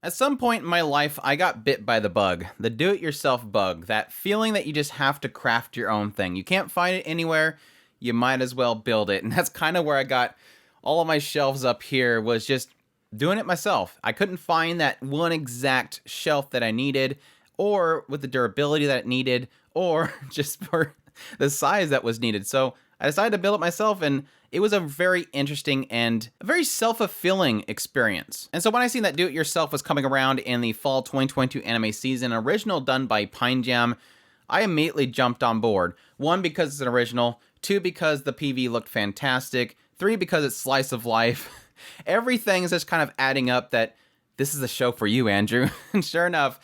At some point in my life, I got bit by the bug, the do-it-yourself bug, that feeling that you just have to craft your own thing. You can't find it anywhere, you might as well build it. And that's kind of where I got all of my shelves up here, was just doing it myself. I couldn't find that one exact shelf that I needed, or with the durability that it needed, or just for the size that was needed. So I decided to build it myself, and it was a very interesting and a very self-fulfilling experience. And so when I seen that do-it-yourself was coming around in the fall 2022 anime season, original done by Pine Jam, I immediately jumped on board. 1, because it's an original. 2, because the PV looked fantastic. 3, because it's slice of life. Everything is just kind of adding up that this is a show for you, Andrew. And sure enough,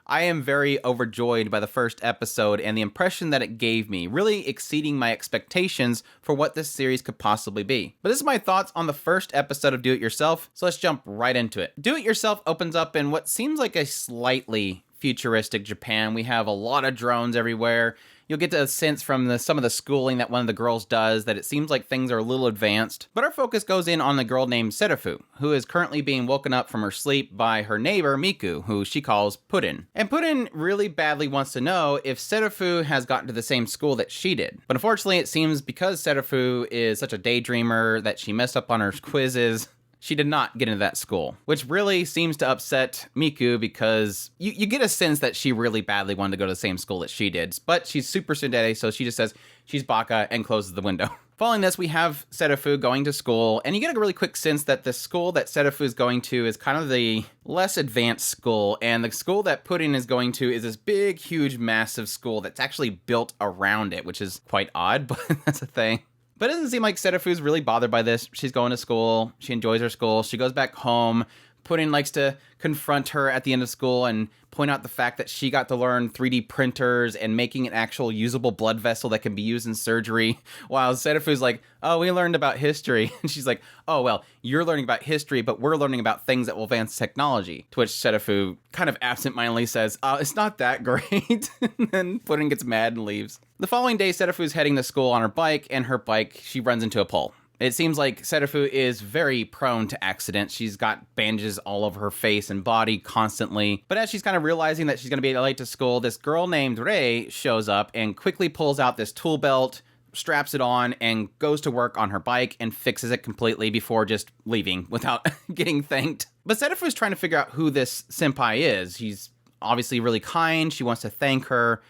I am very overjoyed by the first episode and the impression that it gave me, really exceeding my expectations for what this series could possibly be. But this is my thoughts on the first episode of Do It Yourself, so let's jump right into it. Do It Yourself opens up in what seems like a slightly futuristic Japan. We have a lot of drones everywhere. You'll get a sense from some of the schooling that one of the girls does that it seems like things are a little advanced. But our focus goes in on the girl named Serufu, who is currently being woken up from her sleep by her neighbor Miku, who she calls Puddin. And Puddin really badly wants to know if Serufu has gotten to the same school that she did. But unfortunately, it seems because Serufu is such a daydreamer that she messed up on her quizzes, she did not get into that school, which really seems to upset Miku because you get a sense that she really badly wanted to go to the same school that she did. But she's super tsundere, so she just says she's baka and closes the window. Following this, we have Serufu going to school, and you get a really quick sense that the school that Serufu is going to is kind of the less advanced school, and the school that Puddin is going to is this big, huge, massive school that's actually built around it, which is quite odd, but that's a thing. But it doesn't seem like Serufu's really bothered by this. She's going to school. She enjoys her school. She goes back home. Puddin likes to confront her at the end of school and point out the fact that she got to learn 3D printers and making an actual usable blood vessel that can be used in surgery, while Serufu's like, oh, we learned about history. And she's like, oh, well, you're learning about history, but we're learning about things that will advance technology. To which Serufu kind of absentmindedly says, it's not that great. And then Puddin gets mad and leaves. The following day, Serufu's heading to school on her bike, and her bike, she runs into a pole. It seems like Serufu is very prone to accidents. She's got bandages all over her face and body constantly. But as she's kind of realizing that she's going to be late to school, this girl named Rei shows up and quickly pulls out this tool belt, straps it on, and goes to work on her bike and fixes it completely before just leaving without getting thanked. But Serufu is trying to figure out who this senpai is. He's obviously really kind. She wants to thank her.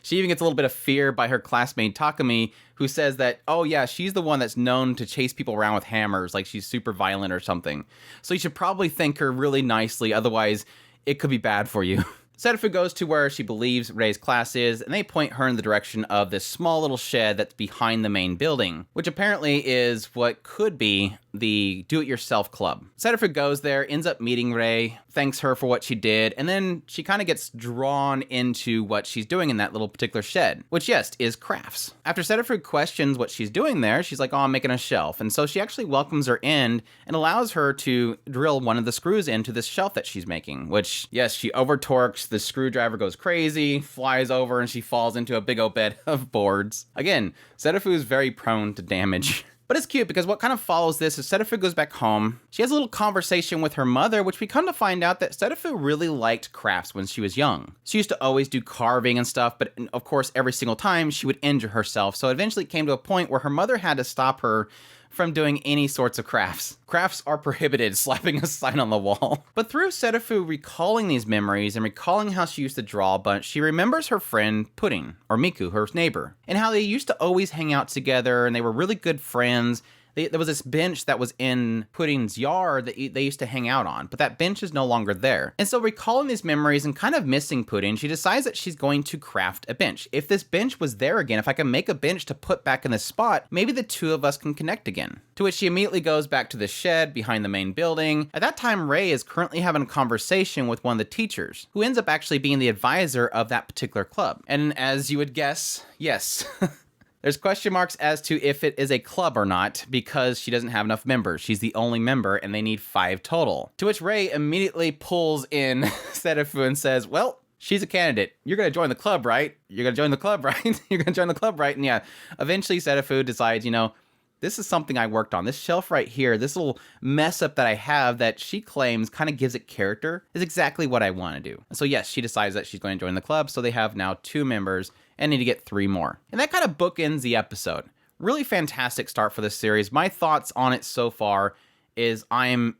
She even gets a little bit of fear by her classmate Takumi, who says that, oh yeah, she's the one that's known to chase people around with hammers, like she's super violent or something. So you should probably thank her really nicely, otherwise it could be bad for you. Serufu goes to where she believes Rei's class is, and they point her in the direction of this small little shed that's behind the main building, which apparently is what could be the do-it-yourself club. Serufu goes there, ends up meeting Rei, thanks her for what she did, and then she kind of gets drawn into what she's doing in that little particular shed, which, yes, is crafts. After Serufu questions what she's doing there, she's like, oh, I'm making a shelf. And so she actually welcomes her in and allows her to drill one of the screws into this shelf that she's making, which, yes, she over-torques, the screwdriver goes crazy, flies over, and she falls into a big old bed of boards. Again, Serufu is very prone to damage. But it's cute because what kind of follows this is Serufu goes back home. She has a little conversation with her mother, which we come to find out that Serufu really liked crafts when she was young. She used to always do carving and stuff, but of course, every single time she would injure herself. So eventually it came to a point where her mother had to stop her from doing any sorts of crafts. Crafts are prohibited, slapping a sign on the wall. But through Serufu recalling these memories and recalling how she used to draw a bunch, she remembers her friend Pudding, or Miku, her neighbor, and how they used to always hang out together and they were really good friends. There was this bench that was in Pudding's yard that they used to hang out on, but that bench is no longer there. And so recalling these memories and kind of missing Pudding, she decides that she's going to craft a bench. If this bench was there again, if I can make a bench to put back in this spot, maybe the two of us can connect again. To which she immediately goes back to the shed behind the main building. At that time, Rei is currently having a conversation with one of the teachers, who ends up actually being the advisor of that particular club. And as you would guess, yes. There's question marks as to if it is a club or not because she doesn't have enough members. She's the only member and they need 5 total. To which Rei immediately pulls in Serufu and says, well, she's a candidate. You're going to join the club, right? You're going to join the club, right? You're going to join the club, right? And yeah, eventually Serufu decides, this is something I worked on. This shelf right here, this little mess up that I have that she claims kind of gives it character, is exactly what I want to do. So yes, she decides that she's going to join the club, so they have now 2 members and need to get 3 more. And that kind of bookends the episode. Really fantastic start for this series. My thoughts on it so far is I'm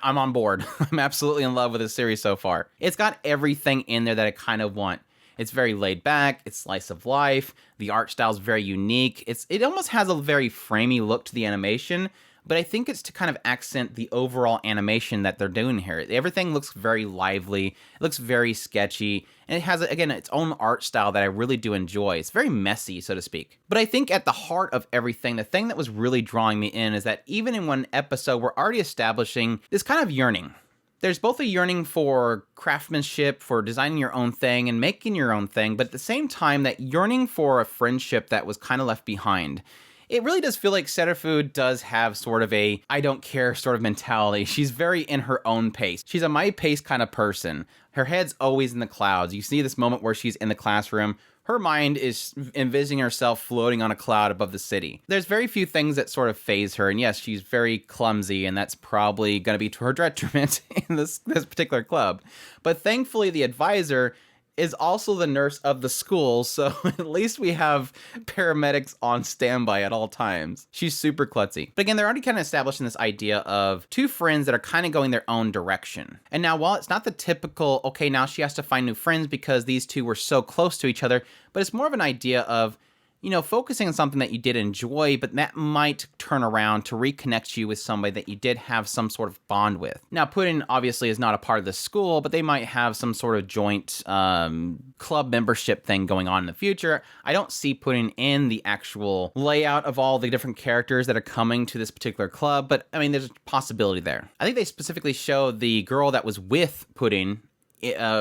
on board. I'm absolutely in love with this series so far. It's got everything in there that I kind of want. It's very laid back, it's slice of life, the art style is very unique. It almost has a very framey look to the animation, but I think it's to kind of accent the overall animation that they're doing here. Everything looks very lively, it looks very sketchy, and it has, again, its own art style that I really do enjoy. It's very messy, so to speak. But I think at the heart of everything, the thing that was really drawing me in is that even in one episode, we're already establishing this kind of yearning. There's both a yearning for craftsmanship, for designing your own thing and making your own thing, but at the same time, that yearning for a friendship that was kind of left behind. It really does feel like Setterfu does have sort of a I don't care sort of mentality. She's very in her own pace. She's a my pace kind of person. Her head's always in the clouds. You see this moment where she's in the classroom. Her mind is envisioning herself floating on a cloud above the city. There's very few things that sort of faze her, and yes, she's very clumsy, and that's probably going to be to her detriment in this particular club. But thankfully, the advisor is also the nurse of the school, so at least we have paramedics on standby at all times. She's super klutzy. But again, they're already kind of establishing this idea of 2 friends that are kind of going their own direction. And now, while it's not the typical, okay, now she has to find new friends because these 2 were so close to each other, but it's more of an idea of, you know, focusing on something that you did enjoy, but that might turn around to reconnect you with somebody that you did have some sort of bond with. Now, Puddin obviously is not a part of the school, but they might have some sort of joint club membership thing going on in the future. I don't see Puddin in the actual layout of all the different characters that are coming to this particular club, but I mean, there's a possibility there. I think they specifically show the girl that was with Puddin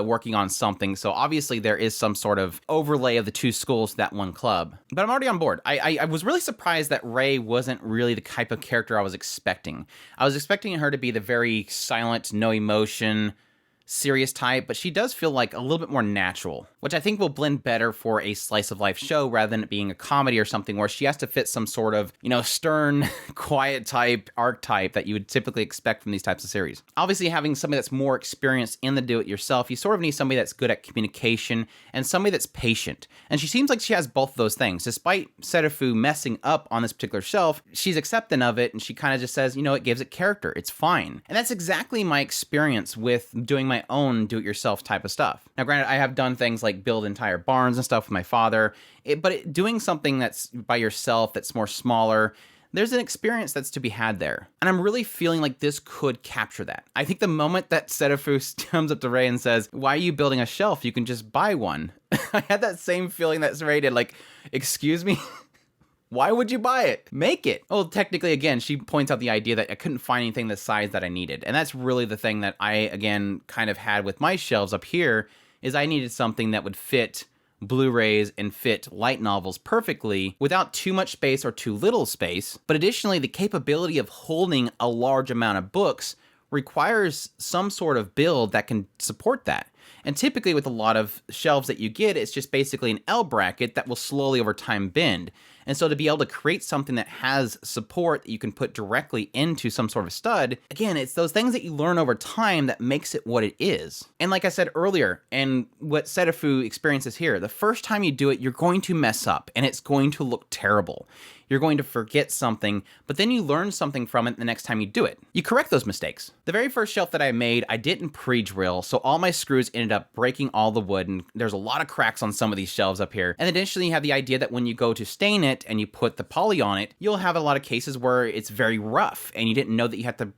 working on something, so obviously there is some sort of overlay of the 2 schools to that one club. But I'm already on board. I was really surprised that Ray wasn't really the type of character I was expecting. I was expecting her to be the very silent, no emotion, serious type, but she does feel like a little bit more natural, which I think will blend better for a slice of life show rather than it being a comedy or something where she has to fit some sort of, you know, stern, quiet type archetype that you would typically expect from these types of series. Obviously, having somebody that's more experienced in the do-it-yourself, you sort of need somebody that's good at communication and somebody that's patient. And she seems like she has both of those things. Despite Setterfu messing up on this particular shelf, she's accepting of it and she kind of just says, you know, it gives it character. It's fine. And that's exactly my experience with doing my own do-it-yourself type of stuff. Now, granted, I have done things like build entire barns and stuff with my father, but doing something that's by yourself, that's more smaller, there's an experience that's to be had there. And I'm really feeling like this could capture that. I think the moment that Setterfu comes up to Ray and says, why are you building a shelf? You can just buy one. I had that same feeling that Ray did, like, excuse me? Why would you buy it? Make it. Well, technically, again, she points out the idea that I couldn't find anything the size that I needed. And that's really the thing that I, again, kind of had with my shelves up here, is I needed something that would fit Blu-rays and fit light novels perfectly without too much space or too little space. But additionally, the capability of holding a large amount of books requires some sort of build that can support that. And typically with a lot of shelves that you get, it's just basically an L bracket that will slowly over time bend. And so to be able to create something that has support that you can put directly into some sort of stud, again, it's those things that you learn over time that makes it what it is. And like I said earlier, and what Setterfu experiences here, the first time you do it, you're going to mess up and it's going to look terrible. You're going to forget something, but then you learn something from it the next time you do it. You correct those mistakes. The very first shelf that I made, I didn't pre-drill, so all my screws ended up breaking all the wood, and there's a lot of cracks on some of these shelves up here. And additionally, you have the idea that when you go to stain it and you put the poly on it, you'll have a lot of cases where it's very rough, and you didn't know that you had to,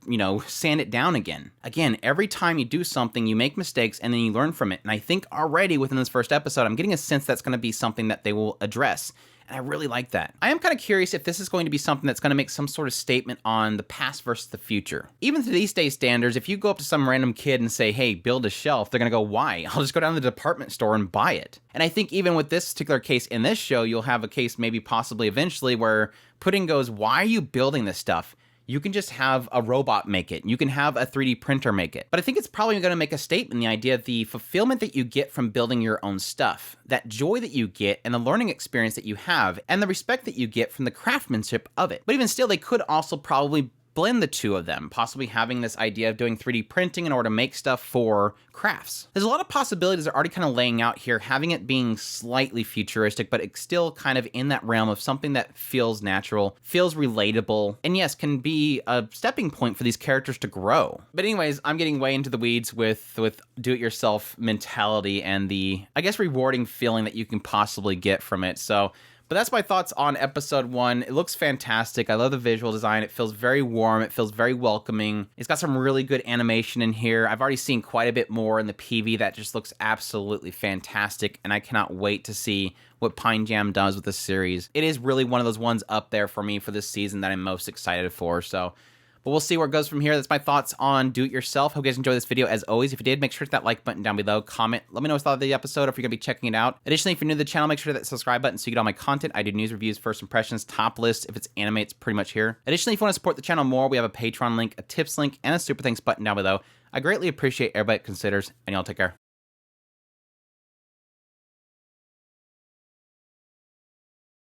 sand it down again. Again, every time you do something, you make mistakes, and then you learn from it. And I think already within this first episode, I'm getting a sense that's going to be something that they will address. And I really like that. I am kind of curious if this is going to be something that's going to make some sort of statement on the past versus the future. Even to these days standards, if you go up to some random kid and say, hey, build a shelf, they're going to go, why? I'll just go down to the department store and buy it. And I think even with this particular case in this show, you'll have a case maybe possibly eventually where Pudding goes, why are you building this stuff? You can just have a robot make it. You can have a 3D printer make it. But I think it's probably going to make a statement in the idea of the fulfillment that you get from building your own stuff, that joy that you get and the learning experience that you have, and the respect that you get from the craftsmanship of it. But even still, they could also probably blend the two of them, possibly having this idea of doing 3D printing in order to make stuff for crafts. There's a lot of possibilities that are already kind of laying out here, having it being slightly futuristic, but it's still kind of in that realm of something that feels natural, feels relatable, and yes, can be a stepping point for these characters to grow. But anyways, I'm getting way into the weeds with do-it-yourself mentality and the, I guess, rewarding feeling that you can possibly get from it. But that's my thoughts on episode 1. It looks fantastic. I love the visual design. It feels very warm. It feels very welcoming. It's got some really good animation in here. I've already seen quite a bit more in the PV that just looks absolutely fantastic, and I cannot wait to see what Pine Jam does with this series. It is really one of those ones up there for me for this season that I'm most excited for. But we'll see where it goes from here. That's my thoughts on Do It Yourself. Hope you guys enjoyed this video. As always, if you did, make sure to hit that like button down below. Comment. Let me know what you thought of the episode, or if you're going to be checking it out. Additionally, if you're new to the channel, make sure to hit that subscribe button so you get all my content. I do news, reviews, first impressions, top lists. If it's anime, it's pretty much here. Additionally, if you want to support the channel more, we have a Patreon link, a tips link, and a super thanks button down below. I greatly appreciate everybody that considers, and y'all take care.